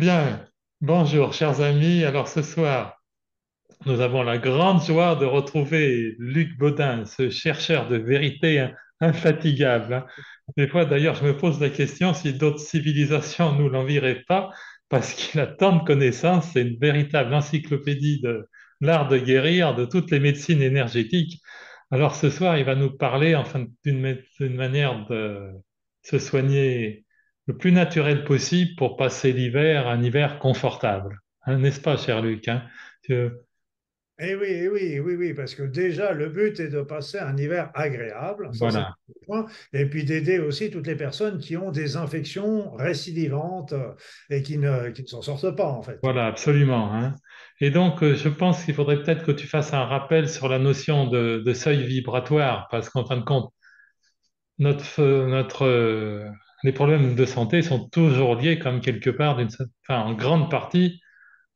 Bien, bonjour chers amis. Alors ce soir, nous avons la grande joie de retrouver Luc Baudin, ce chercheur de vérité infatigable, hein. Des fois d'ailleurs, je me pose la question si d'autres civilisations nous l'envieraient pas, parce qu'il a tant de connaissances, c'est une véritable encyclopédie de l'art de guérir, de toutes les médecines énergétiques. Alors ce soir, il va nous parler enfin d'une manière de se soigner le plus naturel possible pour passer l'hiver, un hiver confortable. Hein, n'est-ce pas, cher Luc, hein? Tu- Eh oui, oui, oui, parce que déjà, le but est de passer un hiver agréable, ça c'est le Voilà, premier point, et puis d'aider aussi toutes les personnes qui ont des infections récidivantes et qui ne s'en sortent pas, en fait. voilà, absolument, hein. Et donc, je pense qu'il faudrait peut-être que tu fasses un rappel sur la notion de seuil vibratoire, parce qu'en fin de compte, les problèmes de santé sont toujours liés, comme quelque part, enfin, en grande partie,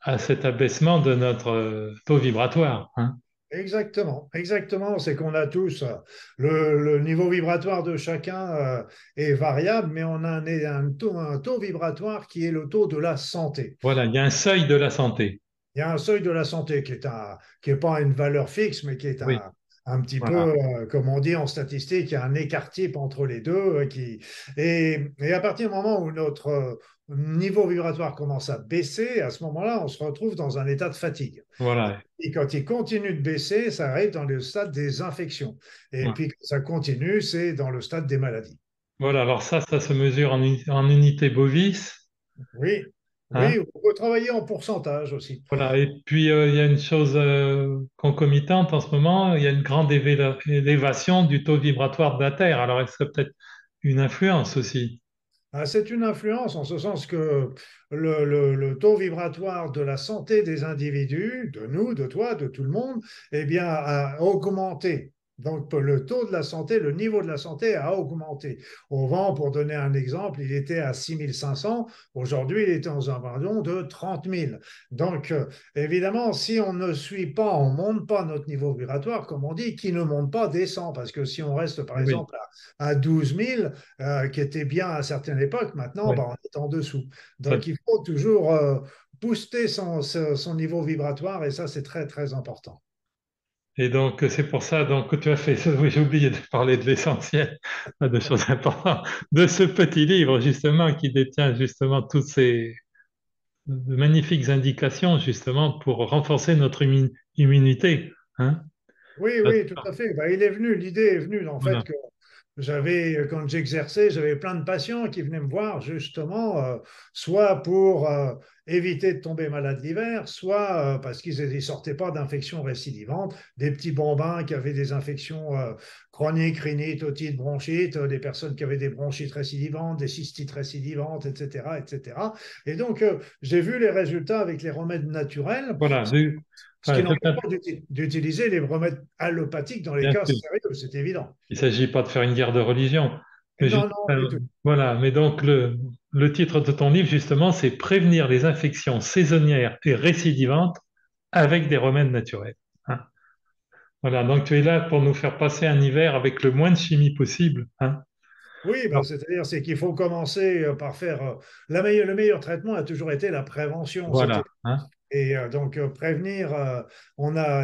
à cet abaissement de notre taux vibratoire, hein. Exactement, exactement, c'est qu'on a tous le niveau vibratoire de chacun est variable, mais on a un taux vibratoire qui est le taux de la santé. Voilà, il y a un seuil de la santé. Il y a un seuil de la santé qui est pas une valeur fixe, mais qui est Oui, un petit peu, voilà. comme on dit en statistique, il y a un écart type entre les deux. Et à partir du moment où notre niveau vibratoire commence à baisser, à ce moment-là, on se retrouve dans un état de fatigue. Voilà. Et quand il continue de baisser, ça arrive dans le stade des infections. Et Ouais. puis quand ça continue, c'est dans le stade des maladies. Voilà, alors ça se mesure en unité bovis, Oui, hein. oui, on peut travailler en pourcentage aussi. Voilà, et puis il y a une chose concomitante en ce moment, il y a une grande élévation du taux vibratoire de la Terre. Alors, elle serait peut-être une influence aussi. C'est une influence en ce sens que le taux vibratoire de la santé des individus, de nous, de toi, de tout le monde, eh bien, a augmenté. Donc, le taux de la santé, le niveau de la santé a augmenté. Au vent, pour donner un exemple, il était à 6 500. Aujourd'hui, il est aux environs de 30 000. Donc, évidemment, si on ne suit pas, on ne monte pas notre niveau vibratoire, comme on dit, qui ne monte pas descend. Parce que si on reste, par Oui, exemple, à 12 000, qui était bien à certaines époques, maintenant, oui. bah, on est en dessous. Ça- Donc, il faut toujours booster son niveau vibratoire et ça, c'est très, très important. Et donc, c'est pour ça donc, que tu as fait, oui, j'ai oublié de parler de l'essentiel, pas de choses importantes, de ce petit livre, justement, qui détient justement toutes ces de magnifiques indications, justement, pour renforcer notre immunité, hein. Oui, oui, tout à fait. Bah, il est venu, l'idée est venue en fait Voilà. que quand j'exerçais, j'avais plein de patients qui venaient me voir justement, soit pour éviter de tomber malade l'hiver, soit parce qu'ils ne sortaient pas d'infections récidivantes, des petits bambins qui avaient des infections chroniques, rhinites, otites, bronchites, des personnes qui avaient des bronchites récidivantes, des cystites récidivantes, etc., etc. Et donc, j'ai vu les résultats avec les remèdes naturels. Voilà. Ce qui Ouais, n'empêche pas d'utiliser les remèdes allopathiques dans les bien cas sûr. sérieux, c'est évident. Il ne s'agit pas de faire une guerre de religion. Mais Non, non, du tout. voilà. Mais donc, le titre de ton livre, justement, c'est Prévenir les infections saisonnières et récidivantes avec des remèdes naturels, hein. Voilà. Donc, tu es là pour nous faire passer un hiver avec le moins de chimie possible, hein. Oui, ben, Alors, c'est-à-dire c'est qu'il faut commencer par faire le meilleur traitement a toujours été la prévention. voilà, hein. Et donc prévenir,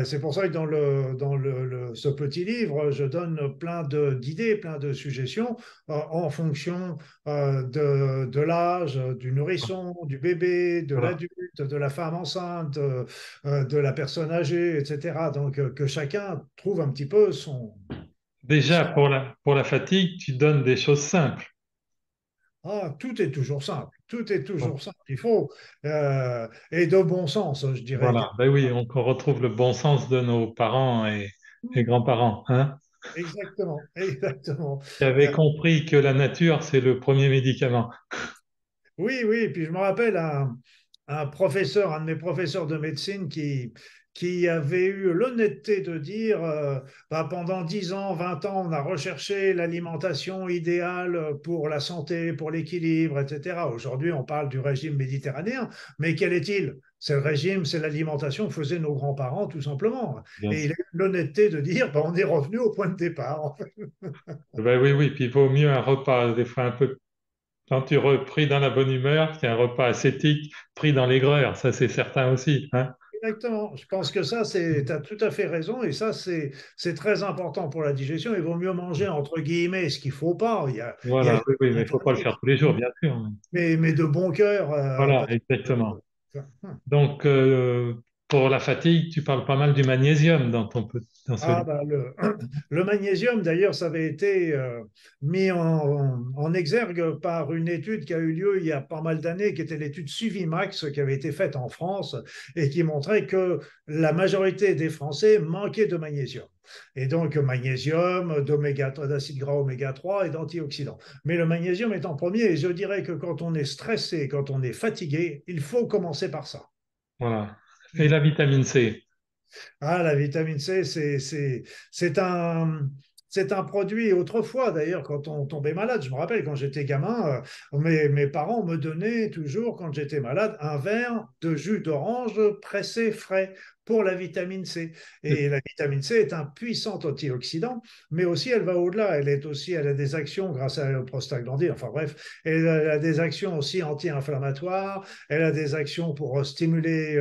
c'est pour ça que ce petit livre, je donne d'idées, plein de suggestions en fonction de l'âge du nourrisson, du bébé, de Voilà. l'adulte, de la femme enceinte, de la personne âgée, etc. Donc que chacun trouve un petit peu Déjà, son... pour la fatigue, tu donnes des choses simples. Ah, tout est toujours simple. Tout est Bon. toujours simple. Et de bon sens, je dirais Voilà. également. Ben oui, on retrouve le bon sens de nos parents et grands-parents, hein, Exactement, exactement. qui avaient compris que la nature, c'est le premier médicament. Oui, oui, puis je me rappelle un professeur, un de mes professeurs de médecine qui avait eu l'honnêteté de dire bah, pendant 10 ans, 20 ans, on a recherché l'alimentation idéale pour la santé, pour l'équilibre, etc. Aujourd'hui, on parle du régime méditerranéen, mais quel est-il? C'est le régime, c'est l'alimentation que faisaient nos grands-parents, tout simplement. Bien Et il sûr. a eu l'honnêteté de dire bah, on est revenu au point de départ. Ben oui, oui, puis il vaut mieux un repas des fois un peu quand tu repris dans la bonne humeur, c'est un repas ascétique pris dans l'aigreur, ça c'est certain aussi, hein. Exactement. Je pense que ça, tu as tout à fait raison. Et ça, c'est très important pour la digestion. Il vaut mieux manger, entre guillemets, ce qu'il faut pas. Il y a Voilà, oui, oui, mais il ne faut pas le interdit. faire tous les jours, bien sûr. Mais de bon cœur, Voilà, parce que, exactement. hum. Donc, pour la fatigue, tu parles pas mal du magnésium dans ce Ah, livre. bah, le magnésium, d'ailleurs, ça avait été mis en exergue par une étude qui a eu lieu il y a pas mal d'années, qui était l'étude Suvimax, qui avait été faite en France et qui montrait que la majorité des Français manquaient de magnésium. Et donc, magnésium, d'acide gras oméga 3 et d'antioxydants. Mais le magnésium est en premier et je dirais que quand on est stressé, quand on est fatigué, il faut commencer par ça. Voilà. Et la vitamine C. Ah, la vitamine C, c'est c'est un produit. Autrefois, d'ailleurs, quand on tombait malade, je me rappelle quand j'étais gamin, mes parents me donnaient toujours, quand j'étais malade, un verre de jus d'orange pressé frais pour la vitamine C. Et la vitamine C est un puissant antioxydant, mais aussi elle va au-delà. Elle a des actions grâce à la prostaglandine. Enfin bref, elle a des actions aussi anti-inflammatoires. Elle a des actions pour stimuler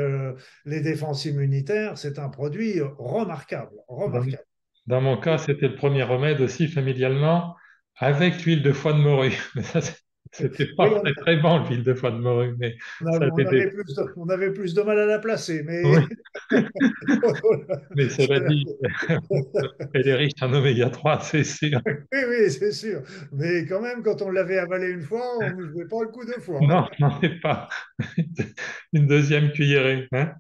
les défenses immunitaires. C'est un produit remarquable, Dans, remarquable. dans mon cas, c'était le premier remède aussi familialement avec l'huile de foie de morue. Mais ça, c'était Oui, pas très, très bon, l'huile de foie de morue, mais ça avait des... on avait plus de mal à la placer, mais Oui, mais cela dit, elle est riche en oméga 3, c'est sûr. oui, oui, c'est sûr. Mais quand même, quand on l'avait avalé une fois, on ne jouait pas le coup deux fois. Non, n'en est pas une deuxième cuillerée, hein.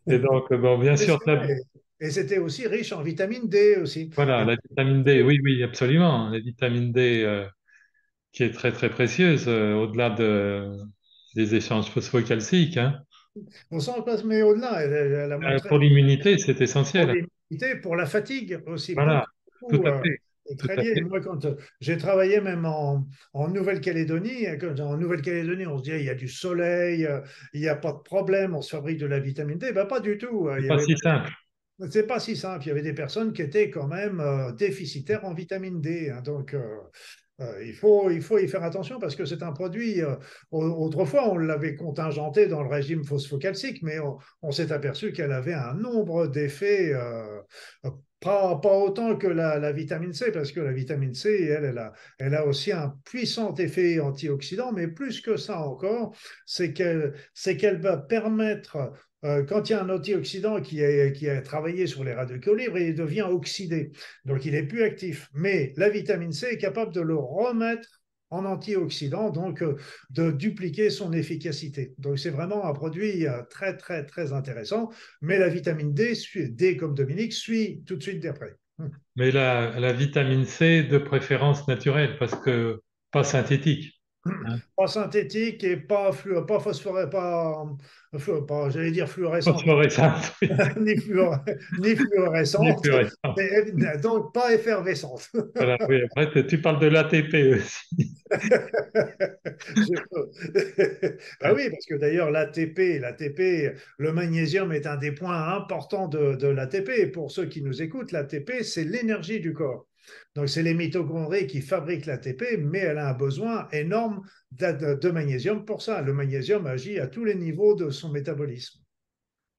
Et donc, bon, bien Mais sûr, c'est vrai. Et c'était aussi riche en vitamine D aussi. voilà, Et la vitamine D, oui, oui, absolument. La vitamine D, qui est très, très précieuse, au-delà des échanges phosphocalciques, hein. on s'en passe, mais au-delà, elle a montré Pour l'immunité, c'est pour essentiel. l'immunité, pour la fatigue aussi, Voilà, beaucoup, tout beaucoup, à fait, c'est tout très à lié. fait. Moi, quand j'ai travaillé même en Nouvelle-Calédonie, en Nouvelle-Calédonie, on se dit il y a du soleil, il n'y a pas de problème, on se fabrique de la vitamine D. Ben, pas du tout. Il C'est y pas avait, si simple. c'est pas si simple. Il y avait des personnes qui étaient quand même déficitaires en vitamine D, hein. Donc, il faut y faire attention parce que c'est un produit. Autrefois, on l'avait contingenté dans le régime phosphocalcique, mais on s'est aperçu qu'elle avait un nombre d'effets, pas autant que la vitamine C, parce que la vitamine C, elle a aussi un puissant effet antioxydant, mais plus que ça encore, c'est qu'elle va permettre quand il y a un antioxydant qui a travaillé sur les radicaux libres, il devient oxydé. Donc, il est plus actif. Mais la vitamine C est capable de le remettre en antioxydant, donc de dupliquer son efficacité. Donc, c'est vraiment un produit très, très, très intéressant. Mais la vitamine D, D comme Dominique, suit tout de suite d'après. Mais la vitamine C, de préférence naturelle, parce que pas synthétique, hein. Pas synthétique et pas phosphoré, j'allais dire fluorescente, Phosphorescente, oui, ni ni fluorescente, fluorescente. mais donc pas effervescente. Voilà, oui, après, tu parles de l'ATP aussi. Ben oui, parce que d'ailleurs, l'ATP, le magnésium est un des points importants de l'ATP. Pour ceux qui nous écoutent, l'ATP, c'est l'énergie du corps. Donc, c'est les mitochondries qui fabriquent l'ATP, mais elle a un besoin énorme de magnésium pour ça. Le magnésium agit à tous les niveaux de son métabolisme.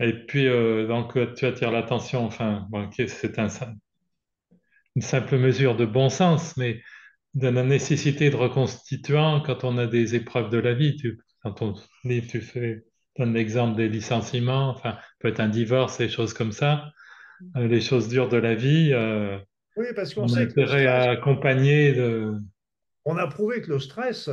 Et puis, donc, tu attires l'attention, enfin, bon, ok, une simple mesure de bon sens, mais de la nécessité de reconstituants quand on a des épreuves de la vie. Dans ton livre, donnes l'exemple des licenciements, enfin, peut être un divorce, des choses comme ça. Les choses dures de la vie, Oui, parce qu'on on a sait que le intérêt stress, à accompagner de... on a prouvé que le stress,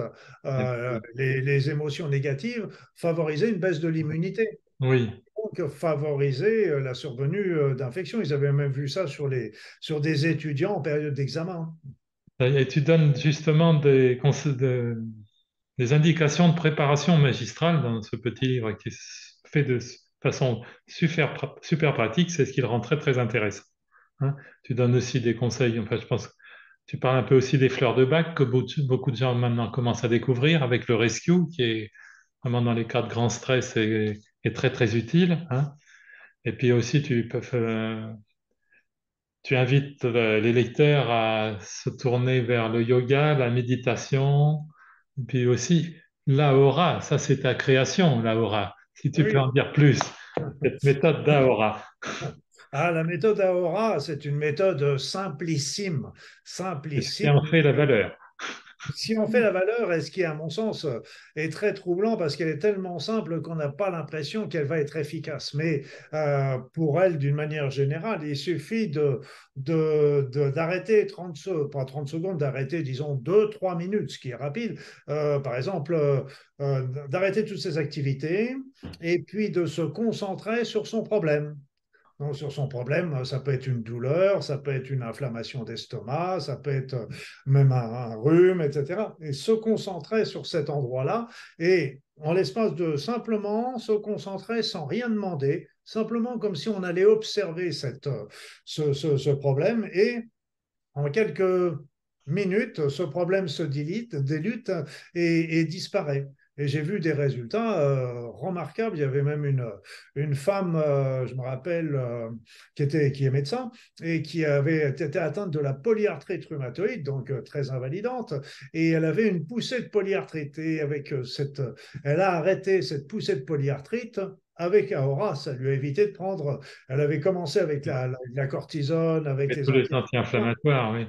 les émotions négatives, favorisaient une baisse de l'immunité. Oui. Donc favoriser la survenue d'infections. Ils avaient même vu ça sur des étudiants en période d'examen. Et tu donnes justement des indications de préparation magistrale dans ce petit livre qui est fait de façon super pratique. C'est ce qui le rend très, très intéressant, hein. Tu donnes aussi des conseils. Enfin, je pense que tu parles un peu aussi des fleurs de bac que beaucoup de gens maintenant commencent à découvrir avec le rescue qui est vraiment dans les cas de grand stress est très, très utile, hein. Et puis aussi, tu invites les lecteurs à se tourner vers le yoga, la méditation, Et puis aussi, l'aura, ça c'est ta création, l'aura. Si tu peux Oui. en dire plus, cette méthode d'Aora. Ah, la méthode AORA, c'est une méthode simplissime, C'est ce qui simplissime. en fait la valeur. Si on fait la valeur, et ce qui, à mon sens, est très troublant parce qu'elle est tellement simple qu'on n'a pas l'impression qu'elle va être efficace. Mais pour elle, d'une manière générale, il suffit d'arrêter 30, pas 30 secondes, d'arrêter, disons, 2, 3 minutes, ce qui est rapide. Par exemple, d'arrêter toutes ses activités et puis de se concentrer sur son problème. Donc, sur son problème, ça peut être une douleur, ça peut être une inflammation d'estomac, ça peut être même un rhume, etc. Et se concentrer sur cet endroit-là et en l'espace de simplement se concentrer sans rien demander, simplement comme si on allait observer ce problème et en quelques minutes, ce problème se délite et disparaît. Et j'ai vu des résultats remarquables. Il y avait même une femme, je me rappelle, qui est médecin et qui avait été atteinte de la polyarthrite rhumatoïde, donc très invalidante. Et elle avait une poussée de polyarthrite. Et elle a arrêté cette poussée de polyarthrite avec Aora. Ça lui a évité de prendre. Elle avait commencé avec la cortisone, avec Et les tous les antidépresseurs. anti-inflammatoires, oui.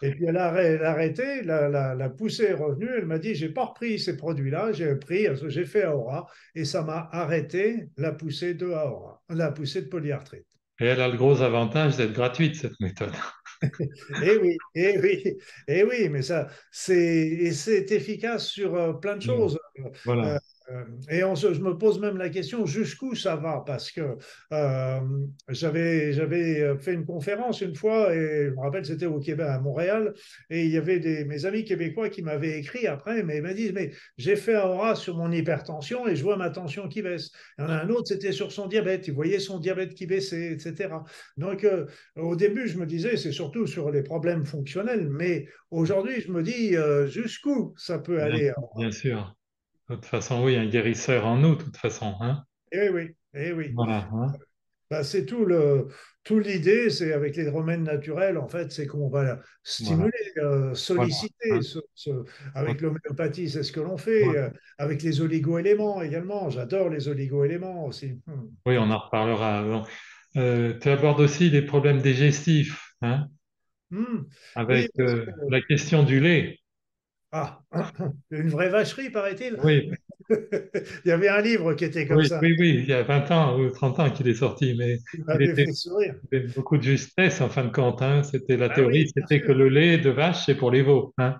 Et puis elle a arrêté, la poussée est revenue, elle m'a dit, j'ai pas repris ces produits-là, j'ai fait Aora et ça m'a arrêté la poussée de Aora, la poussée de polyarthrite. Et elle a le gros avantage d'être gratuite, cette méthode. Eh oui, eh oui, eh oui, mais c'est efficace sur plein de Voilà. choses. Euh, Voilà. et je me pose même la question jusqu'où ça va, parce que j'avais fait une conférence une fois, et je me rappelle, c'était au Québec, à Montréal, et il y avait mes amis québécois qui m'avaient écrit après, mais ils m'ont dit, mais j'ai fait un aura sur mon hypertension et je vois ma tension qui baisse. Il y en a un autre, c'était sur son diabète, il voyait son diabète qui baissait, etc. Donc, au début, je me disais, c'est surtout sur les problèmes fonctionnels, mais aujourd'hui, je me dis jusqu'où ça peut Bien, aller. bien sûr. De toute façon, oui, un guérisseur en nous, de toute façon, hein. Eh oui, eh oui. Voilà, hein. Bah, c'est tout l'idée, c'est avec les remèdes naturels, en fait, c'est qu'on va Voilà, stimuler, voilà, solliciter. hein. Avec l'homéopathie, c'est ce que l'on fait. Voilà. Avec les oligo-éléments également. J'adore les oligo-éléments aussi. Oui, on en reparlera. Donc, tu abordes aussi les problèmes digestifs, hein, Hmm. Oui, avec parce que la question du lait. ah, une vraie vacherie, paraît-il. Oui, Il y avait un livre qui était comme oui, ça. oui, oui, il y a 20 ans ou 30 ans qu'il est sorti, mais Il il m'avait fait sourire. avait beaucoup de justesse en fin de compte, hein. C'était la Ah théorie, oui, bien c'était que sûr. le lait de vache, c'est pour les veaux, hein.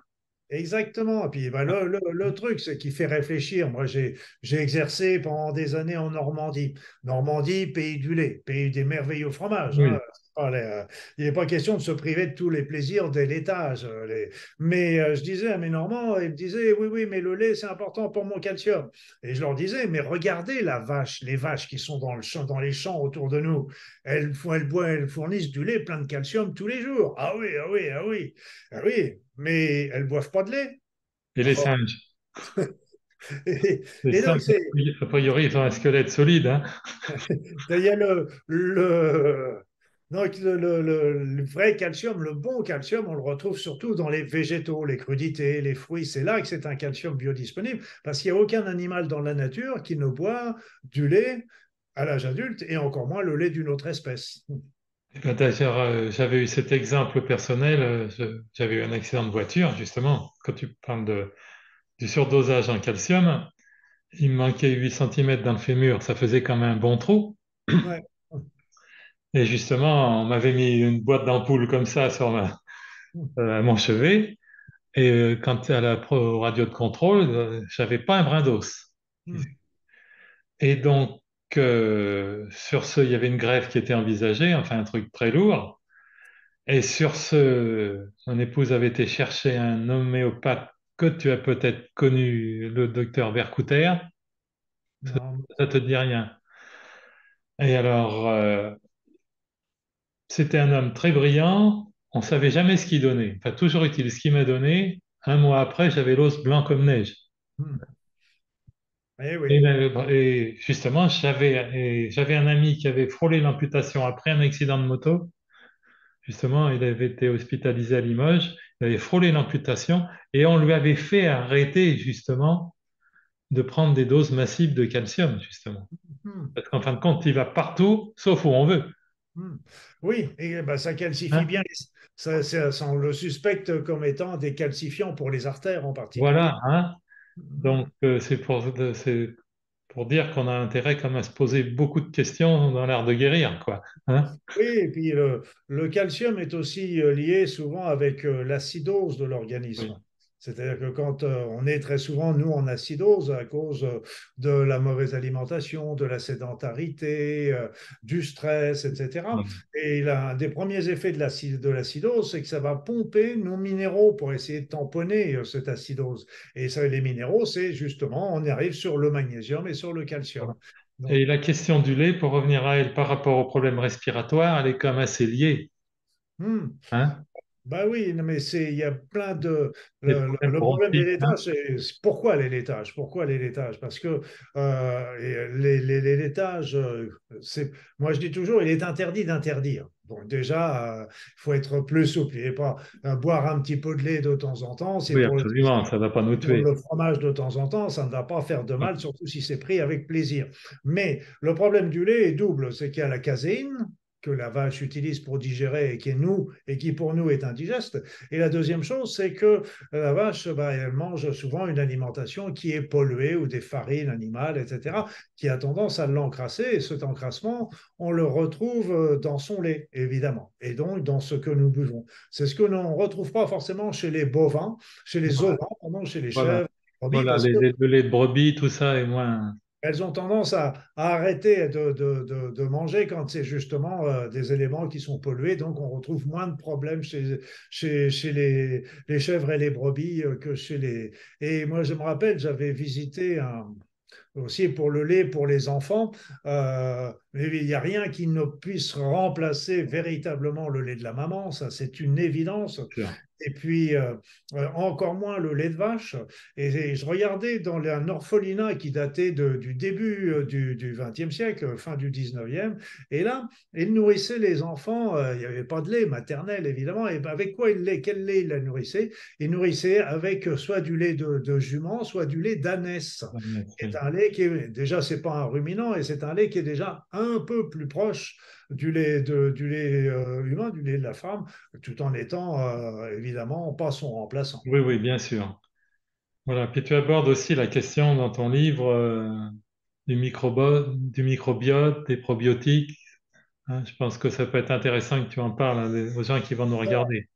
Exactement. Et puis ben, le truc, c'est qu'il fait réfléchir. Moi, j'ai exercé pendant des années en Normandie. Normandie, pays du lait, pays des merveilleux fromages, hein. Oui. Il n'est pas question de se priver de tous les plaisirs des laitages. Mais je disais à mes Normands, ils me disaient, oui, oui, mais le lait, c'est important pour mon calcium. Et je leur disais, mais regardez la vache, les vaches qui sont dans le champ, dans les champs autour de nous. Elles fournissent du lait plein de calcium tous les jours. Ah oui, ah oui, ah oui. Ah oui, mais elles boivent pas de lait. Et les Oh. singes. Et, Les et donc, singes, a priori, ils ont un squelette solide, hein. il y a donc le vrai calcium, le bon calcium, on le retrouve surtout dans les végétaux, les crudités, les fruits. C'est là que c'est un calcium biodisponible, parce qu'il n'y a aucun animal dans la nature qui ne boit du lait à l'âge adulte, et encore moins le lait d'une autre espèce. Eh ben, d'ailleurs, j'avais eu cet exemple personnel. J'avais eu un accident de voiture, justement. Quand tu parles du surdosage en calcium, il me manquait 8 centimètres dans le fémur. Ça faisait quand même un bon trou. Ouais. Et justement, on m'avait mis une boîte d'ampoules comme ça sur mon chevet. Et quand à la radio de contrôle, j'avais pas un brin d'os. Et donc, sur ce, il y avait une greffe qui était envisagée, enfin un truc très lourd. Et sur ce, mon épouse avait été chercher un homéopathe que tu as peut-être connu, le docteur Vercouter. Ça, Non. ça te dit rien. Et alors, c'était un homme très brillant. On savait jamais ce qu'il donnait. Enfin, toujours est-il, ce qu'il m'a donné, un mois après, j'avais l'os blanc comme neige. Eh Et, oui. et justement, j'avais un ami qui avait frôlé l'amputation après un accident de moto. Justement, il avait été hospitalisé à Limoges. il avait frôlé l'amputation et on lui avait fait arrêter justement de prendre des doses massives de calcium, justement. Hmm. Parce qu'en fin de compte, il va partout, sauf où on veut. Hmm. Oui, et ben, ça calcifie Hein. bien, on le suspecte comme étant des calcifiants pour les artères en particulier. Voilà, hein. Hmm. Donc, c'est pour dire qu'on a intérêt comme à se poser beaucoup de questions dans l'art de guérir, quoi. Hein. Oui, et puis le calcium est aussi lié souvent avec l'acidose de Oui. l'organisme. C'est-à-dire que quand on est très souvent, nous, en acidose à cause de la mauvaise alimentation, de la sédentarité, du stress, etc. Ouais. Et l'un des premiers effets de l'acidose, c'est que ça va pomper nos minéraux pour essayer de tamponner cette acidose. Et ça, les minéraux, c'est justement, on y arrive sur le magnésium et sur le Voilà. calcium. Donc, Et la question du lait, pour revenir à elle par rapport aux problèmes respiratoires, elle est quand même assez liée. hmm. Hein. Bah oui, non, mais il y a plein de. Les Le problèmes problème des bronchiques. Hein. laitages, pourquoi les laitages? Pourquoi les laitages? Parce que les laitages, moi je dis toujours, il est interdit d'interdire. Donc déjà, il faut être plus souple. Il n'est pas boire un petit peu de lait de temps en temps, c'est Oui, pour absolument, ça ne va pas nous pour tuer. le fromage de temps en temps, ça ne va pas faire de mal, surtout si c'est pris avec plaisir. Mais le problème du lait est double, c'est qu'il y a la caséine que la vache utilise pour digérer et qui pour nous est indigeste. Et la deuxième chose, c'est que la vache, bah, elle mange souvent une alimentation qui est polluée ou des farines animales, etc., qui a tendance à l'encrasser. Et cet encrassement, on le retrouve dans son lait, évidemment, et donc dans ce que nous buvons. C'est ce que l'on ne retrouve pas forcément chez les bovins, chez les ovins, pardon, chez les Voilà, chèvres, les brebis, voilà, parce que le lait de brebis, tout ça est moins. elles ont tendance à arrêter de manger quand c'est justement des éléments qui sont pollués. Donc, on retrouve moins de problèmes chez les chèvres et les brebis que chez les. Et moi, je me rappelle, j'avais visité aussi pour le lait pour les enfants. Mais il n'y a rien qui ne puisse remplacer véritablement le lait de la maman, ça c'est une évidence. Sûr. Et puis encore moins le lait de vache. Et je regardais dans un orphelinat qui datait du début du XXe siècle, fin du XIXe, et là, ils nourrissaient les enfants, il n'y avait pas de lait maternel évidemment, et ben, avec quoi quel lait ils la nourrissaient? Ils nourrissaient avec soit du lait de jument, soit du lait d'ânesse, est Oui. un lait qui est déjà, c'est pas un ruminant, et c'est un lait qui est déjà un peu plus proche du lait humain, du lait de la femme, tout en étant évidemment pas son remplaçant. Oui, oui, bien sûr. Voilà. Puis tu abordes aussi la question dans ton livre du microbiote, des probiotiques. Hein. Je pense que ça peut être intéressant que tu en parles aux gens qui vont nous regarder.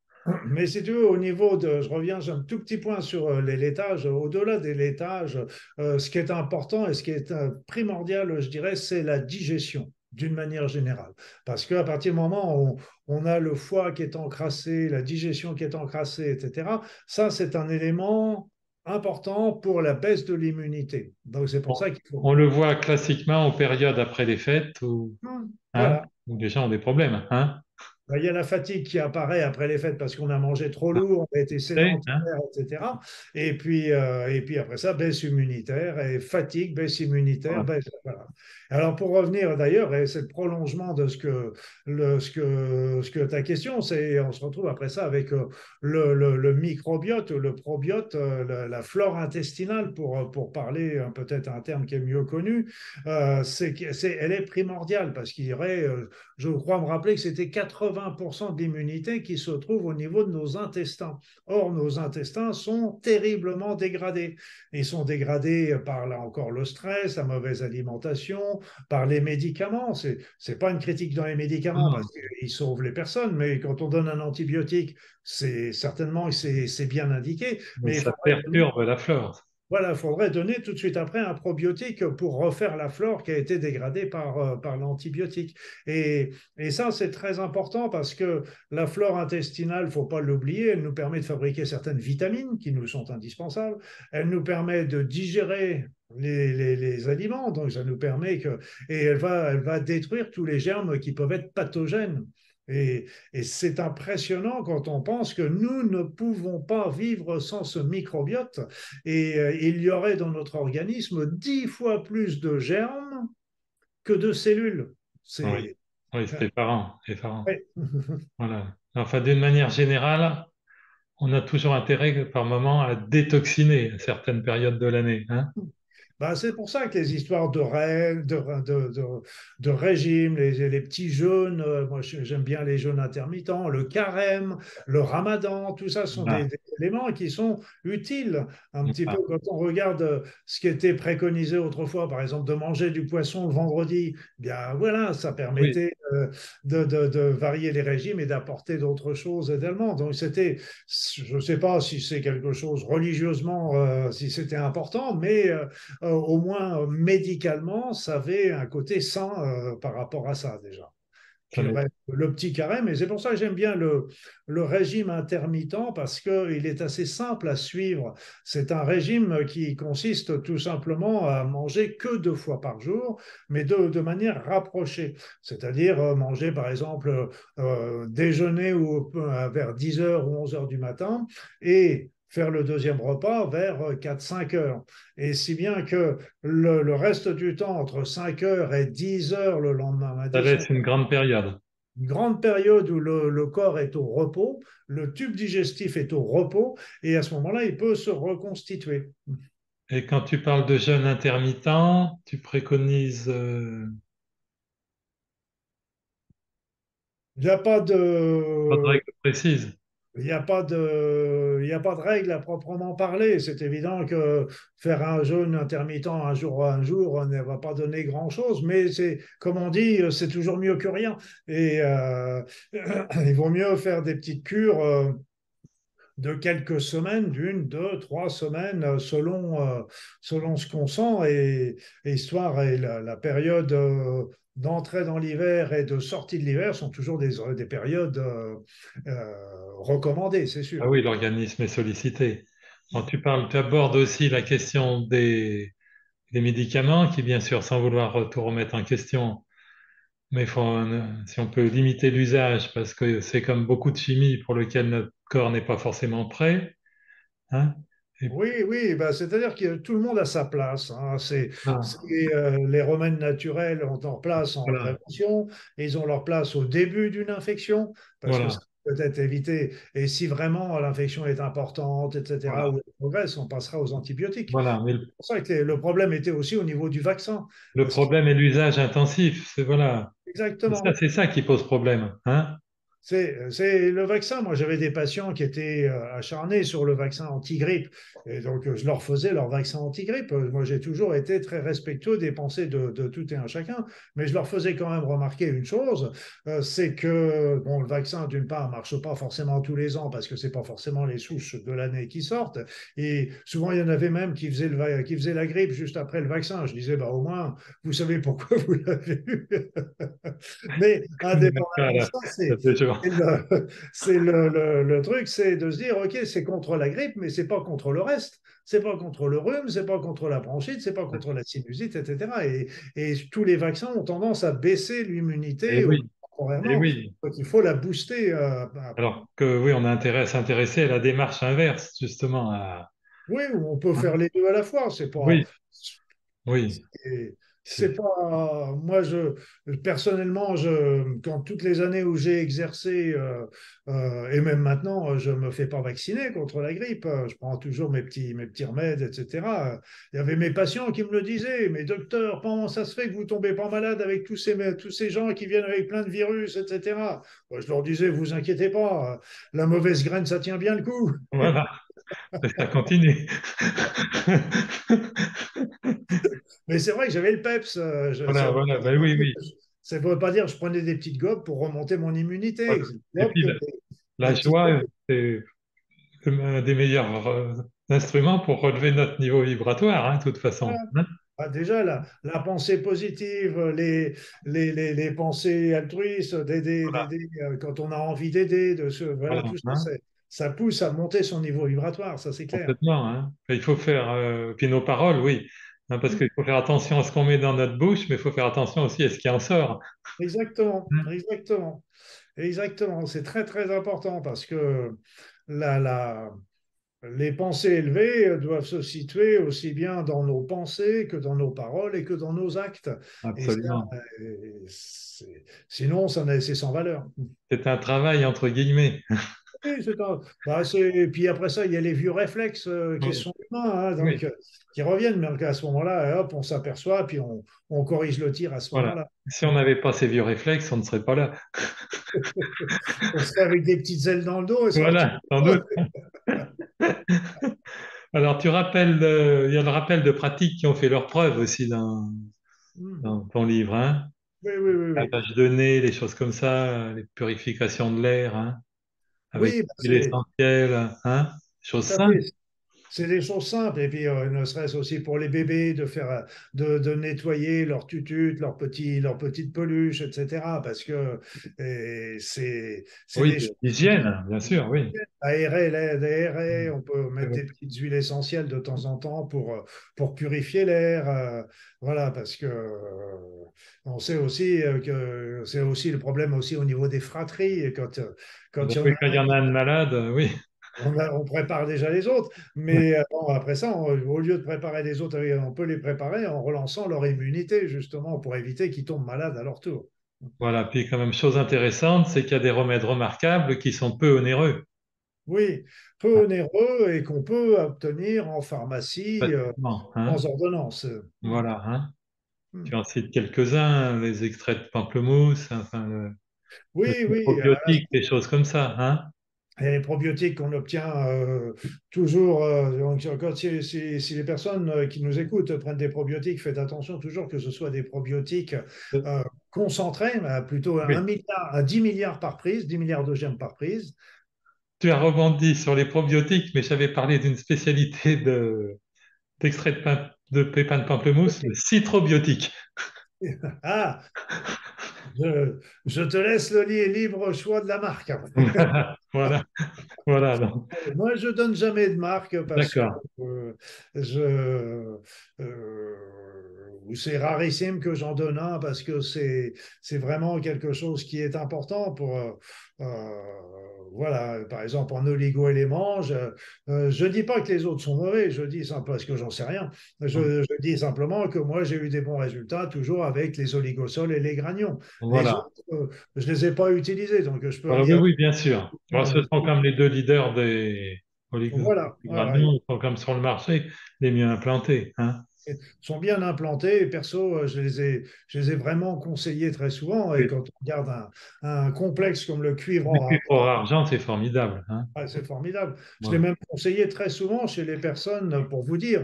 Mais si tu veux, au niveau de, je reviens un tout petit point sur les laitages, au-delà des laitages, ce qui est important et ce qui est primordial, je dirais, c'est la digestion d'une manière générale. Parce qu'à partir du moment où on a le foie qui est encrassé, la digestion qui est encrassée, etc., ça, c'est un élément important pour la baisse de l'immunité. Donc, c'est pour On, ça qu'il faut. on le voit classiquement aux périodes après les fêtes hein, Voilà. où les gens ont des problèmes. Hein. Ben, il y a la fatigue qui apparaît après les fêtes parce qu'on a mangé trop lourd, on a été sédentaire, Hein. etc. Et puis après ça, baisse immunitaire et fatigue, baisse immunitaire, Voilà. baisse. Voilà. Alors pour revenir d'ailleurs, et c'est le prolongement de ce que ta question, c'est on se retrouve après ça avec le microbiote, le probiote, la flore intestinale pour parler peut-être un terme qui est mieux connu. Elle est primordiale parce qu'il y aurait je crois me rappeler que c'était 80% de l'immunité qui se trouve au niveau de nos intestins. Or, nos intestins sont terriblement dégradés. Ils sont dégradés par, là encore, le stress, la mauvaise alimentation, par les médicaments. C'est pas une critique dans les médicaments parce Non, qu'ils sauvent les personnes, mais quand on donne un antibiotique, c'est certainement c'est bien indiqué, mais mais il ça faudrait perturbe la flore. voilà, il faudrait donner tout de suite après un probiotique pour refaire la flore qui a été dégradée par l'antibiotique. Et ça, c'est très important parce que la flore intestinale, il ne faut pas l'oublier, elle nous permet de fabriquer certaines vitamines qui nous sont indispensables. Elle nous permet de digérer les aliments, donc ça nous permet que... Et elle va détruire tous les germes qui peuvent être pathogènes. Et c'est impressionnant quand on pense que nous ne pouvons pas vivre sans ce microbiote et il y aurait dans notre organisme 10 fois plus de germes que de cellules. Oui, C'est oui, c'est effarant, effarant. ouais. Voilà. Enfin, d'une manière générale, on a toujours intérêt par moment à détoxiner à certaines périodes de l'année, hein. Ben, c'est pour ça que les histoires de règles, de régime, les petits jeûnes, moi j'aime bien les jeûnes intermittents, le carême, le ramadan, tout ça sont Voilà. des éléments qui sont utiles. Un petit peu Voilà. quand on regarde ce qui était préconisé autrefois, par exemple de manger du poisson le vendredi, bien voilà, ça Oui, permettait de varier les régimes et d'apporter d'autres choses également. Donc c'était, je ne sais pas si c'est quelque chose religieusement, si c'était important, mais au moins médicalement, ça avait un côté sain par rapport à ça déjà. ça Puis n'est le petit carême, et c'est pour ça que j'aime bien le régime intermittent parce qu'il est assez simple à suivre. C'est un régime qui consiste tout simplement à manger que 2 fois par jour, mais de manière rapprochée. C'est-à-dire manger par exemple déjeuner vers 10 heures ou 11 heures du matin et faire le deuxième repas vers 4-5 heures. Et si bien que le reste du temps, entre 5 heures et 10 heures le lendemain Ça matin, laisse une grande période. une grande période où le corps est au repos, le tube digestif est au repos, et à ce moment-là, il peut se reconstituer. Et quand tu parles de jeûne intermittent, tu préconises Il n'y a pas pas de de, règles précises. il y a pas de règle à proprement parler. C'est évident que faire un jeûne intermittent un jour ne va pas donner grand-chose, mais c'est, comme on dit, c'est toujours mieux que rien. Et il vaut mieux faire des petites cures de quelques semaines, d'une, 2, 3 semaines, selon ce qu'on sent, et histoire, et la période d'entrée dans l'hiver et de sortie de l'hiver sont toujours des périodes recommandées, c'est Ah sûr. oui, l'organisme est sollicité. Quand tu parles, tu abordes aussi la question des médicaments, qui bien sûr, sans vouloir tout remettre en question, mais si on peut limiter l'usage, parce que c'est comme beaucoup de chimie pour lequel notre corps n'est pas forcément prêt, hein. Et Oui, oui, bah, c'est-à-dire que tout le monde a sa place, hein. voilà, Les remèdes naturels ont leur place en voilà, prévention, et ils ont leur place au début d'une infection, parce que ça voilà, peut être évité. Et si vraiment l'infection est importante, etc., ou voilà, elle progresse, on passera aux antibiotiques. voilà. Mais C'est pour ça que le problème était aussi au niveau du vaccin. le Parce que, problème est l'usage intensif. C'est voilà. exactement. C'est ça qui pose problème, hein. C'est le vaccin. Moi, j'avais des patients qui étaient acharnés sur le vaccin anti-grippe. Et donc, je leur faisais leur vaccin anti-grippe. Moi, j'ai toujours été très respectueux des pensées de tout et un chacun. Mais je leur faisais quand même remarquer une chose, c'est que bon, le vaccin, d'une part, marche pas forcément tous les ans parce que c'est pas forcément les souches de l'année qui sortent. Et souvent, il y en avait même qui faisaient la grippe juste après le vaccin. Je disais, bah, au moins, vous savez pourquoi vous l'avez eu. Mais D'accord, indépendamment de là, ça, ça fait jour. et le truc, c'est de se dire, OK, c'est contre la grippe, mais c'est pas contre le reste. C'est pas contre le rhume, c'est pas contre la bronchite, c'est pas contre la sinusite, etc. Et tous les vaccins ont tendance à baisser Eh l'immunité oui, eh temporairement. oui. Donc, il faut la booster. Alors que oui, on a intérêt à s'intéresser à la démarche inverse, justement. Oui, on peut faire Hein. les deux à la fois. C'est pas, Oui, oui. Et C'est c'est pas moi personnellement quand toutes les années où j'ai exercé et même maintenant je me fais pas vacciner contre la grippe. Je prends toujours mes petits remèdes, etc. Il y avait mes patients qui me le disaient, mais docteur, comment ça se fait que vous tombez pas malade avec tous ces gens qui viennent avec plein de virus, etc. Moi, je leur disais, vous inquiétez pas, la mauvaise graine ça tient bien le coup. voilà, ça continue. Mais c'est vrai que j'avais le peps. Voilà, voilà, ben oui, oui. Ça ne veut pas dire que je prenais des petites gobes pour remonter mon immunité. Voilà. C'est des Et gobes puis la des petites joie, gobes. c'est un des meilleurs instruments pour relever notre niveau vibratoire, hein, de toute façon. Voilà. Hein. Ah, déjà, la pensée positive, les pensées altruistes, Voilà, d'aider quand on a envie d'aider, voilà, voilà, tout ça, hein, ça pousse à monter son niveau vibratoire, ça c'est clair. complètement. Hein. Il faut faire, puis nos paroles, oui. Hein, parce qu'il faut faire attention à ce qu'on met dans notre bouche, mais il faut faire attention aussi à ce qui en sort. Exactement, Hein. exactement, exactement. C'est très, très important parce que la, la, les pensées élevées doivent se situer aussi bien dans nos pensées que dans nos paroles et que dans nos actes. Et ça, Absolument. sinon, c'est sans valeur. C'est un travail entre guillemets. Oui, bah, et puis après ça, il y a les vieux réflexes qui Oui, sont humains, hein, oui, donc, qui reviennent. Mais à ce moment-là, hop, on s'aperçoit, puis on corrige le tir à ce voilà. moment-là. Si on n'avait pas ces vieux réflexes, on ne serait pas là. On serait avec des petites ailes dans le dos et ça aurait tout. Voilà, sans doute. Alors, tu rappelles, il y a le rappel de pratiques qui ont fait leurs preuves aussi Hmm. dans ton livre, hein? Oui, oui, oui, oui. Lavage de nez, les choses comme ça, les purifications de l'air, hein? Avec Oui, bah, c'est l'essentiel, hein? Choses tout à fait. simples. C'est des choses simples. Et puis, ne serait-ce aussi pour les bébés, de faire, de nettoyer leurs tututes, leurs petites peluches, etc. Parce que c'est Oui, des de choses l'hygiène, bien sûr, oui. aérées, l'air, aéré. On peut C'est mettre vrai. des petites huiles essentielles de temps en temps pour purifier l'air. Voilà, parce que on sait aussi que c'est aussi le problème aussi au niveau des fratries. Et Ah ben quand il y en oui, a quand il y un en a un de malade, oui. on prépare déjà les autres, mais bon, après ça, au lieu de préparer les autres, on peut les préparer en relançant leur immunité, justement, pour éviter qu'ils tombent malades à leur tour. Voilà, puis quand même, chose intéressante, c'est qu'il y a des remèdes remarquables qui sont peu onéreux. Oui, peu onéreux et qu'on peut obtenir en pharmacie Facilement, hein. sans ordonnance. Voilà, hein. Hmm. Tu en cites quelques-uns, les extraits de pamplemousse, enfin, Oui, les oui. probiotiques, des choses comme ça, hein. Et les probiotiques qu'on obtient toujours, donc, si les personnes qui nous écoutent prennent des probiotiques, faites attention toujours que ce soit des probiotiques concentrés, plutôt Oui. 1 milliard à 10 milliards par prise, 10 milliards de gemmes par prise. Tu as rebondi sur les probiotiques, mais j'avais parlé d'une spécialité d'extrait de pépins de pamplemousse, le citrobiotique. Ah, je te laisse le libre choix de la marque. Voilà, voilà, donc, Moi, je donne jamais de marque parce que d'accord. je, c'est rarissime que j'en donne un parce que c'est vraiment quelque chose qui est important pour, voilà, par exemple, en oligo-éléments, je dis pas que les autres sont mauvais, je dis simplement parce que j'en sais rien. Je dis simplement que moi, j'ai eu des bons résultats toujours avec les oligosols et les granions. Les autres, Voilà. je les ai pas utilisés, donc je peux en Voilà, oui, dire. oui, bien sûr. Bon, ce sont comme les deux leaders des Voilà, voilà. oligosaccharides, ils sont comme sur le marché les mieux implantés, hein. Sont bien implantés. Et perso, je les ai vraiment conseillés très souvent. Et Oui. quand on regarde un complexe comme le cuivre Le en cuivre hors argent, argent, c'est formidable, hein. c'est formidable. Je l'ai Voilà. même conseillé très souvent chez les personnes, pour vous dire,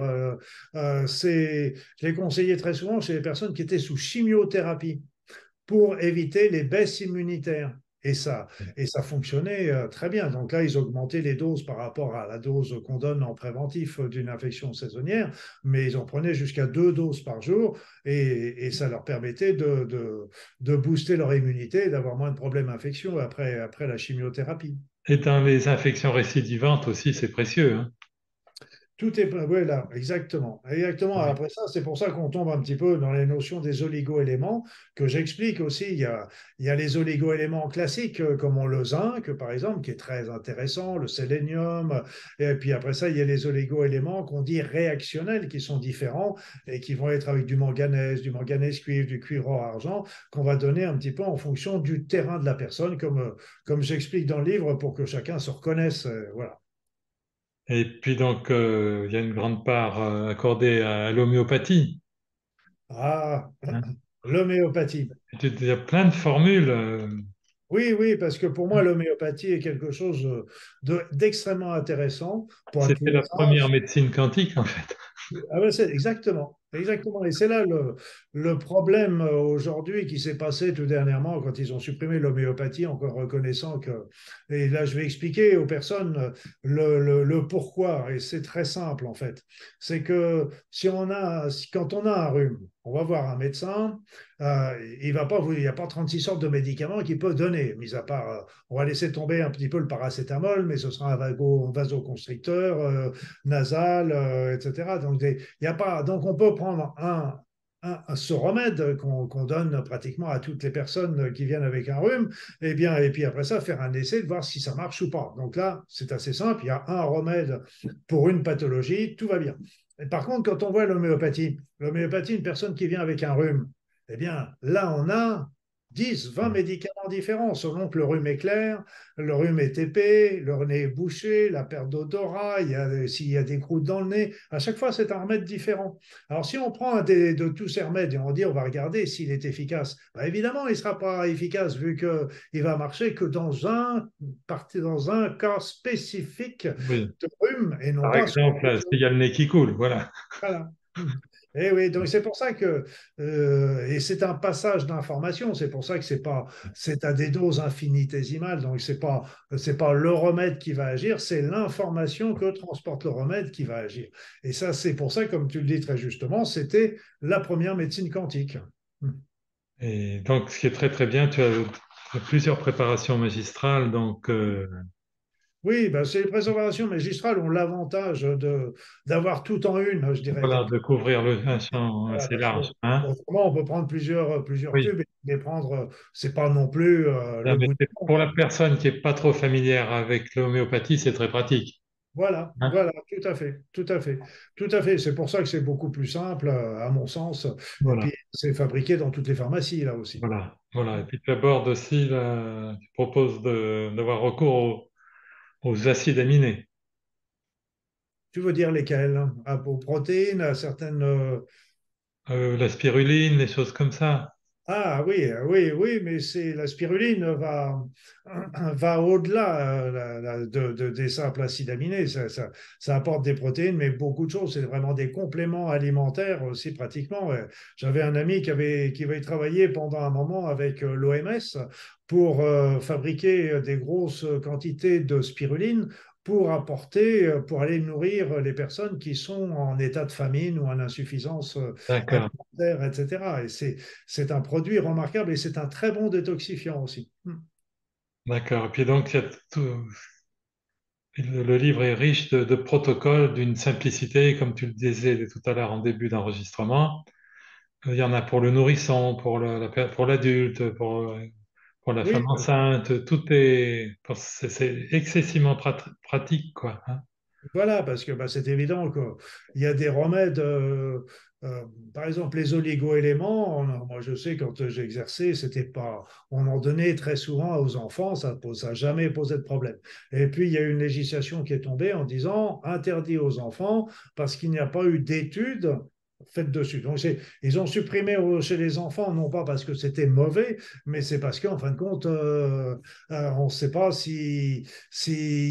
je l'ai conseillé très souvent chez les personnes qui étaient sous chimiothérapie pour éviter les baisses immunitaires. Et ça fonctionnait très bien. Donc là, ils augmentaient les doses par rapport à la dose qu'on donne en préventif d'une infection saisonnière, mais ils en prenaient jusqu'à 2 doses par jour et ça leur permettait de booster leur immunité et d'avoir moins de problèmes d'infection après la chimiothérapie. Et dans les infections récidivantes aussi, c'est précieux, hein. Tout est oui, là, exactement. Exactement. Oui. Après ça, c'est pour ça qu'on tombe un petit peu dans les notions des oligo-éléments que j'explique aussi. Il y a les oligo-éléments classiques, comme le zinc, par exemple, qui est très intéressant, le sélénium. Et puis après ça, il y a les oligo-éléments qu'on dit réactionnels, qui sont différents et qui vont être avec du manganèse cuivre, du cuivre or argent, qu'on va donner un petit peu en fonction du terrain de la personne, comme j'explique dans le livre, pour que chacun se reconnaisse. Voilà. Et puis donc, il y a une grande part accordée à l'homéopathie, Ah, hein. l'homéopathie. Il y a plein de formules. Oui, oui, parce que pour moi, l'homéopathie est quelque chose d'extrêmement intéressant pour tous C'était les la première âges. médecine quantique, en fait. Ah ouais, exactement, exactement. Et c'est là le problème aujourd'hui qui s'est passé tout dernièrement quand ils ont supprimé l'homéopathie en reconnaissant que. Et là, je vais expliquer aux personnes le pourquoi. Et c'est très simple en fait. C'est que quand on a un rhume, on va voir un médecin. Il n'y a pas 36 sortes de médicaments qu'il peut donner, mis à part, on va laisser tomber un petit peu le paracétamol, mais ce sera un vasoconstricteur nasal, etc. Donc, il y a pas, donc, on peut prendre ce remède qu'on donne pratiquement à toutes les personnes qui viennent avec un rhume, et puis après ça, faire un essai de voir si ça marche ou pas. Donc là, c'est assez simple. Il y a un remède pour une pathologie, tout va bien. Et par contre, quand on voit l'homéopathie, une personne qui vient avec un rhume, eh bien, là, on a 10, 20 médicaments différents selon que le rhume est clair, le rhume est épais, le nez est bouché, la perte d'odorat, s'il y a des croûtes dans le nez. À chaque fois, c'est un remède différent. Alors, si on prend de tous ces remèdes et on dit on va regarder s'il est efficace, bah, évidemment, il ne sera pas efficace vu qu'il va marcher que dans un cas spécifique Oui. de rhume et non Par pas sur exemple, les s'il y a le nez qui coule, voilà. voilà. Et oui, donc c'est pour ça que, et c'est un passage d'information, c'est pour ça que c'est à des doses infinitésimales, donc c'est pas le remède qui va agir, c'est l'information que transporte le remède qui va agir. Et ça, c'est pour ça, comme tu le dis très justement, c'était la première médecine quantique. Et donc, ce qui est très très bien, tu as plusieurs préparations magistrales, donc Oui, ben c'est les préservations magistrales ont l'avantage d'avoir tout en une, je dirais voilà, quelque de couvrir un champ Voilà, assez parce que large, hein? autrement, on peut prendre plusieurs Oui. tubes et les prendre, c'est pas non plus Ah, le mais bout du monde, pour la hein. personne qui n'est pas trop familière avec l'homéopathie, c'est très pratique, Voilà, hein? voilà, tout à fait, tout à fait, tout à fait. C'est pour ça que c'est beaucoup plus simple, à mon sens. Et Voilà, puis, c'est fabriqué dans toutes les pharmacies, là aussi. voilà, voilà. Et puis tu abordes aussi, tu proposes d'avoir recours aux acides aminés. Tu veux dire lesquels? Aux protéines, à certaines. La spiruline, les choses comme ça. Ah oui, oui, oui, mais c'est la spiruline va au-delà des simples acides aminés. Ça apporte des protéines, mais beaucoup de choses. C'est vraiment des compléments alimentaires aussi pratiquement. Ouais. J'avais un ami qui avait travaillé pendant un moment avec l'OMS pour fabriquer des grosses quantités de spiruline pour apporter, pour aller nourrir les personnes qui sont en état de famine ou en insuffisance D'accord, alimentaire, etc. Et c'est un produit remarquable et c'est un très bon détoxifiant aussi. d'accord. Et puis donc, il y a le livre est riche de protocoles d'une simplicité, comme tu le disais tout à l'heure en début d'enregistrement. Il y en a pour le nourrisson, pour l'adulte, pour la Oui, femme enceinte. C'est excessivement pratique, quoi, hein. voilà, parce que bah, c'est évident qu'il y a des remèdes, euh, par exemple les oligo-éléments, moi je sais quand j'ai exercé, c'était pas, on en donnait très souvent aux enfants, ça n'a jamais posé de problème. Et puis il y a une législation qui est tombée en disant interdit aux enfants parce qu'il n'y a pas eu d'études faites dessus. Donc ils ont supprimé chez les enfants, non pas parce que c'était mauvais, mais c'est parce qu'en fin de compte, on ne sait pas s'il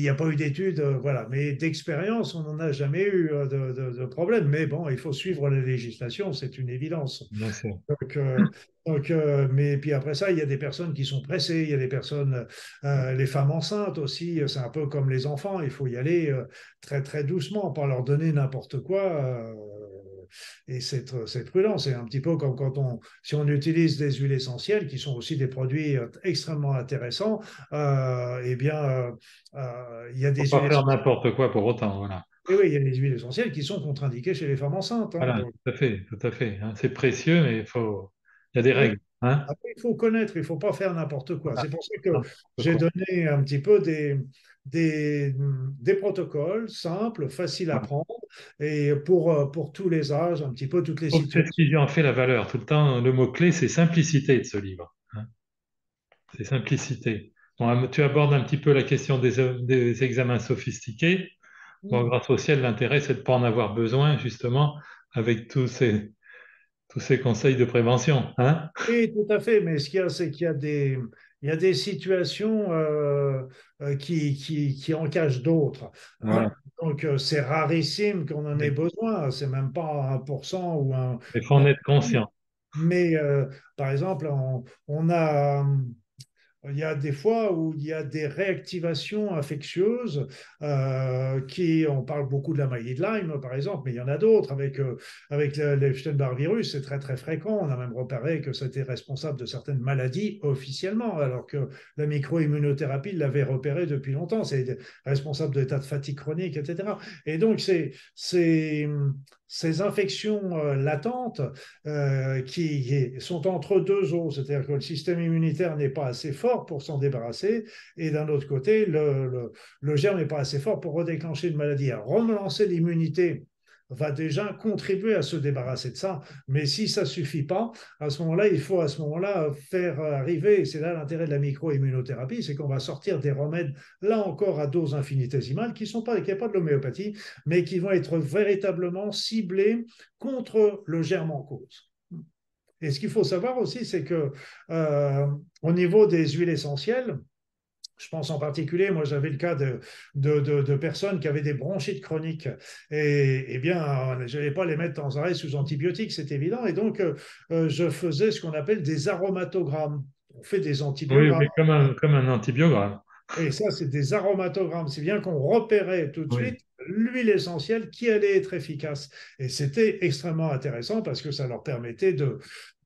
n'y a pas eu d'études, voilà. Mais d'expérience, on n'en a jamais eu de problème. Mais bon, il faut suivre la législation, c'est une évidence. Bien sûr. Donc, mais puis après ça, il y a des personnes qui sont pressées, il y a des personnes, les femmes enceintes aussi, c'est un peu comme les enfants, il faut y aller très très doucement, pas leur donner n'importe quoi. Et c'est prudent, c'est un petit peu comme si on utilise des huiles essentielles, qui sont aussi des produits extrêmement intéressants, eh bien, il y a Faut des huiles pas faire essentielles. n'importe quoi pour autant, voilà. Et oui, il y a des huiles essentielles qui sont contre-indiquées chez les femmes enceintes, hein. Voilà, Donc, tout à fait, hein. C'est précieux, mais il y a des oui. règles, hein. Après, il faut connaître, il ne faut pas faire n'importe quoi. Voilà. C'est pour ça que N'importe j'ai quoi. donné un petit peu des, des protocoles simples, faciles à Voilà. prendre, et pour tous les âges, un petit peu toutes les Donc, c'est ce situations. qui lui en fait la valeur. Tout le temps, le mot-clé, c'est simplicité de ce livre, hein. C'est simplicité. Bon, tu abordes un petit peu la question des examens sophistiqués. Bon, grâce au ciel, l'intérêt, c'est de ne pas en avoir besoin, justement, avec tous ces conseils de prévention, hein. Oui, tout à fait, mais ce qu'il y a, c'est il y a des situations qui en cachent d'autres. Voilà. Donc, c'est rarissime qu'on en ait Oui. besoin, c'est même pas 1% Il faut ou en un. être conscient. Mais par exemple, on a il y a des fois où il y a des réactivations infectieuses on parle beaucoup de la maladie de Lyme par exemple, mais il y en a d'autres avec l'Epstein-Barr virus, c'est très très fréquent. On a même repéré que c'était responsable de certaines maladies officiellement, alors que la microimmunothérapie l'avait repéré depuis longtemps. C'est responsable d'états de fatigue chronique, etc. Et donc ces infections latentes qui sont entre deux eaux, c'est-à-dire que le système immunitaire n'est pas assez fort pour s'en débarrasser, et d'un autre côté, le germe n'est pas assez fort pour redéclencher une maladie. À relancer l'immunité va déjà contribuer à se débarrasser de ça. Mais si ça ne suffit pas, à ce moment-là, il faut à ce moment-là faire arriver, et c'est là l'intérêt de la micro-immunothérapie, c'est qu'on va sortir des remèdes, là encore à dose infinitésimale, qui sont pas, qui n'est pas de l'homéopathie, mais qui vont être véritablement ciblés contre le germe en cause. Et ce qu'il faut savoir aussi, c'est que au niveau des huiles essentielles, je pense en particulier, moi j'avais le cas de personnes qui avaient des bronchites chroniques. Et bien, je n'allais pas les mettre sans arrêt sous antibiotiques, c'est évident. Et donc, je faisais ce qu'on appelle des aromatogrammes. On fait des Oui, antibiogrammes. oui, comme un antibiogramme. Et ça, c'est des aromatogrammes. C'est bien qu'on repérait tout de Oui, suite l'huile essentielle qui allait être efficace. Et c'était extrêmement intéressant parce que ça leur permettait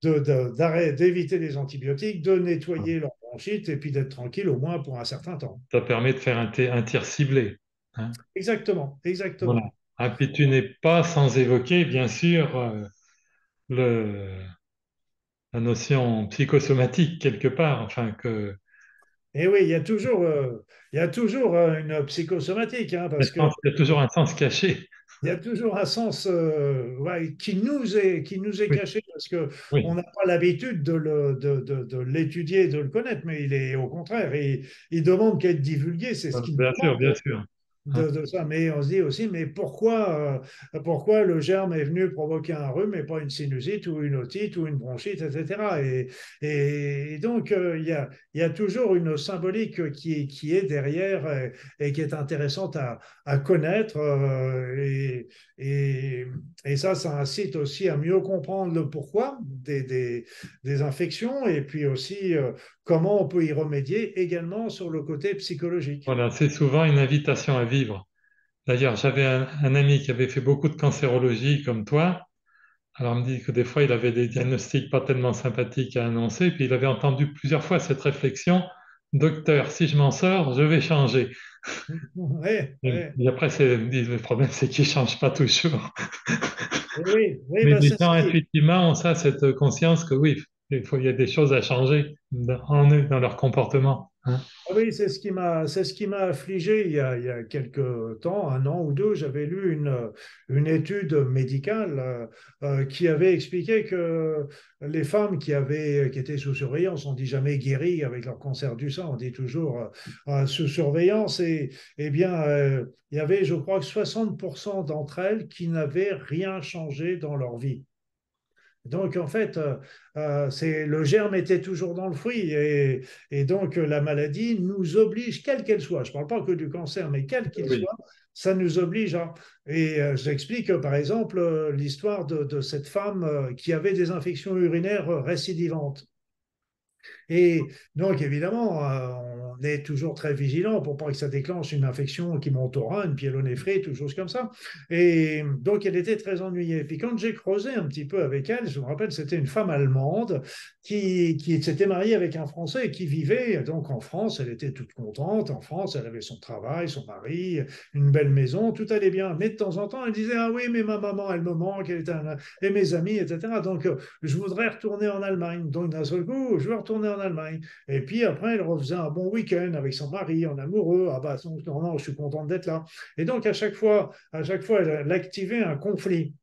d'éviter les antibiotiques, de nettoyer leur bronchite et puis d'être tranquille au moins pour un certain temps. ça permet de faire un tir ciblé, hein. Exactement, Voilà. exactement. Et puis tu n'es pas sans évoquer, bien sûr, le, la notion psychosomatique quelque part, enfin que Et oui, il y a toujours une psychosomatique, hein, parce que il y a toujours un sens caché. il y a toujours un sens ouais, qui nous est Oui, caché parce que on oui, n'a pas l'habitude de l'étudier, de le connaître, mais il est au contraire, il demande qu'à être divulgué, c'est ce qu'il nous demande bien sûr, hein. de ça. Mais on se dit aussi, mais pourquoi le germe est venu provoquer un rhume et pas une sinusite ou une otite ou une bronchite, etc. Et donc, il y a toujours une symbolique qui est derrière et qui est intéressante à connaître. Et, et ça incite aussi à mieux comprendre le pourquoi des infections et puis aussi comment on peut y remédier également sur le côté psychologique. Voilà, c'est souvent une invitation à vivre. D'ailleurs, j'avais un ami qui avait fait beaucoup de cancérologie comme toi. Alors, il me dit que des fois, il avait des diagnostics pas tellement sympathiques à annoncer, puis il avait entendu plusieurs fois cette réflexion, docteur, si je m'en sors, je vais changer. Oui, oui. Et après, il dit, le problème, c'est qu'il ne change pas toujours. Oui, oui, Mais bah les c'est ce gens, qui, effectivement, ont ça, cette conscience que oui, il y a des choses à changer en eux, dans leur comportement, hein. ah oui, c'est ce qui m'a affligé il y a quelque temps, un an ou deux, j'avais lu une étude médicale qui avait expliqué que les femmes qui étaient sous surveillance, on dit jamais guéries avec leur cancer du sein, on dit toujours sous surveillance, et bien, il y avait, je crois, que 60% d'entre elles qui n'avaient rien changé dans leur vie. Donc, en fait, c'est, le germe était toujours dans le fruit et donc la maladie nous oblige, quelle qu'elle soit, je ne parle pas que du cancer, mais quel qu'il Oui. soit, ça nous oblige à... Et j'explique, par exemple, l'histoire de cette femme qui avait des infections urinaires récidivantes. Et donc, évidemment, on est toujours très vigilant pour pas que ça déclenche une infection qui monte au rein, une pyélonéphrite ou choses comme ça. Et donc, elle était très ennuyée. Puis quand j'ai creusé un petit peu avec elle, je me rappelle, c'était une femme allemande qui s'était mariée avec un Français et qui vivait donc en France. Elle était toute contente. En France, elle avait son travail, son mari, une belle maison, tout allait bien. Mais de temps en temps, elle disait, ah oui, mais ma maman, elle me manque, et mes amis, etc. Donc, je voudrais retourner en Allemagne. Donc, d'un seul coup, je veux retourner en Allemagne. Et puis après, elle refaisait un bon week-end avec son mari, en amoureux. Ah bah non, non, je suis contente d'être là. Et donc, à chaque fois, elle activait un conflit.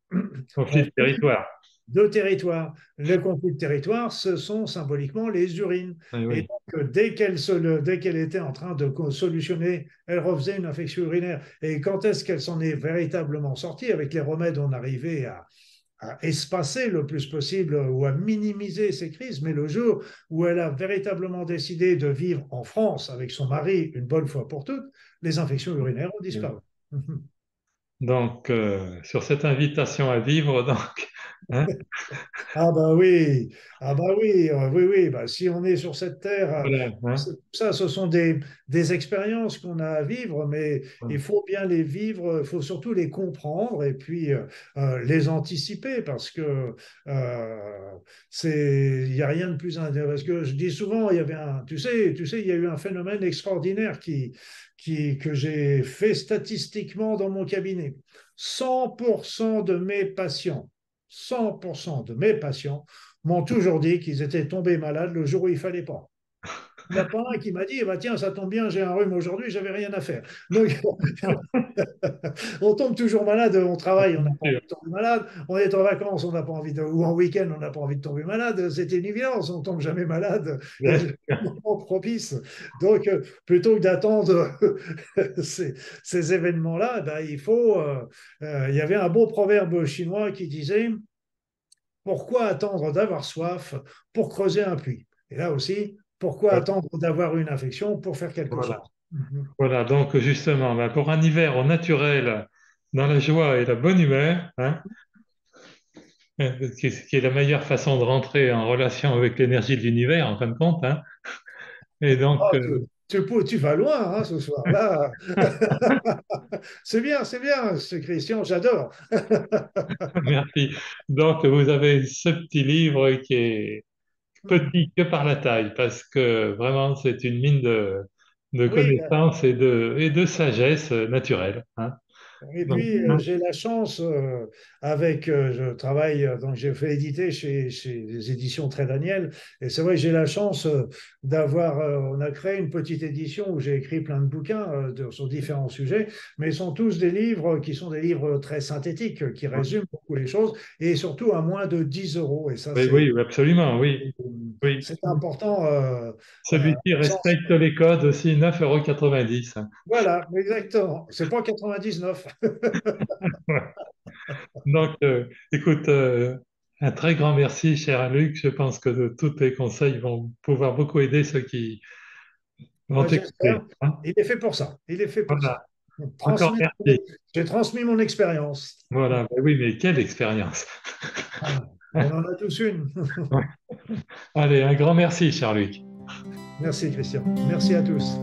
Conflit de Conflit territoire. de territoire. Le conflit de territoire, ce sont symboliquement les urines. Oui, Et oui. donc, dès qu'elle était en train de solutionner, elle refaisait une infection urinaire. Et quand est-ce qu'elle s'en est véritablement sortie? Avec les remèdes, on arrivait à espacer le plus possible ou à minimiser ces crises, mais le jour où elle a véritablement décidé de vivre en France avec son mari une bonne fois pour toutes, les infections urinaires ont disparu. Donc, sur cette invitation à vivre, donc, hein, Ah bah oui, ah bah oui, oui, oui. Bah, si on est sur cette terre, voilà, hein, ça, ce sont des expériences qu'on a à vivre, mais il faut bien les vivre, il faut surtout les comprendre et puis les anticiper parce que il n'y a rien de plus intéressant. Parce que je dis souvent, il y avait tu sais, il y a eu un phénomène extraordinaire que j'ai fait statistiquement dans mon cabinet. 100% de mes patients 100% de mes patients m'ont toujours dit qu'ils étaient tombés malades le jour où il fallait pas. Il n'y en a pas un qui m'a dit, bah, tiens, ça tombe bien, j'ai un rhume aujourd'hui, j'avais rien à faire. Donc, On tombe toujours malade, on travaille, on n'a Bien pas sûr, envie de tomber malade, on est en vacances, on n'a pas envie de, ou en week-end, on n'a pas envie de tomber malade. C'est une évidence, on tombe jamais malade. bien Moment propice. Donc, plutôt que d'attendre ces, ces événements-là, ben, il y avait un beau proverbe chinois qui disait pourquoi attendre d'avoir soif pour creuser un puits? Et là aussi, pourquoi sûr. attendre d'avoir une infection pour faire quelque Voilà. chose? Mhm. Voilà, donc justement, ben, pour un hiver au naturel, dans la joie et la bonne humeur, hein, qui est la meilleure façon de rentrer en relation avec l'énergie de l'univers, en fin de compte, hein. Et donc, Oh, tu vas loin hein, ce soir-là. C'est bien, ce Christian, j'adore. merci. Donc, vous avez ce petit livre qui est petit que par la taille, parce que vraiment, c'est une mine de Oui, connaissances et de sagesse naturelle, hein. et Donc, puis j'ai la chance, je travaille, donc j'ai fait éditer chez les éditions Très Daniel, et c'est vrai que j'ai la chance on a créé une petite édition où j'ai écrit plein de bouquins sur différents sujets, mais ils sont tous des livres qui sont des livres très synthétiques, qui résument beaucoup les choses, et surtout à moins de 10 euros, et ça oui, oui, absolument, oui, oui. c'est important. Celui-ci respecte les codes aussi, 9,90 €, hein. Voilà, exactement. C'est pas 99. Donc, écoute, un très grand merci, cher Luc. Je pense que tous tes conseils vont pouvoir beaucoup aider ceux qui vont Moi, j'espère. t'écouter, hein. Il est fait pour ça. Il est fait pour ça. Voilà, encore Transmettre- merci. J'ai transmis mon expérience. Voilà, ben oui, mais quelle expérience. Ah, on en a tous une. Ouais. Allez, un grand merci, cher Luc. Merci, Christian. Merci à tous.